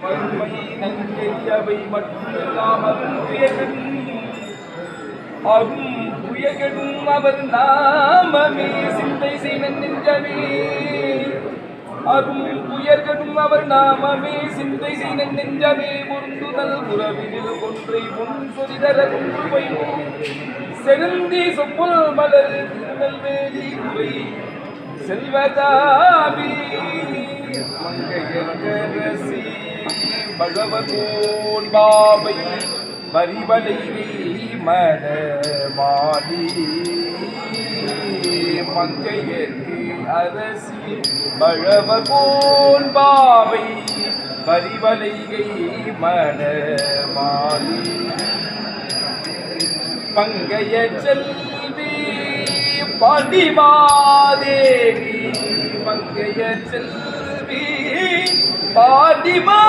மறுமை நன்கெரியவை மட்டுமில்லாமல் புயகடும் அவர் நாமமே சிந்தை செய்த நெஞ்சமே அரும் புயர்கடும் அவர் நாமமே சிந்தை செய்த நெஞ்சமே முருந்துதல் புறவினில் ஒன்றை முன் சொரிதர குவை செருந்தி சொப்புல் மலர் திருநெல்வேலி குவை செல்வதாபி மங்கையரசி பகவதோன் பாவை பரிவலையை மடமாடி மங்கையர்க்கு அரசி பழவகோன் பாவை பரிவலையை மடமாடி பங்கைய செல்வி பாண்டிமாதேவி பங்கைய செல்வி பாண்டிமா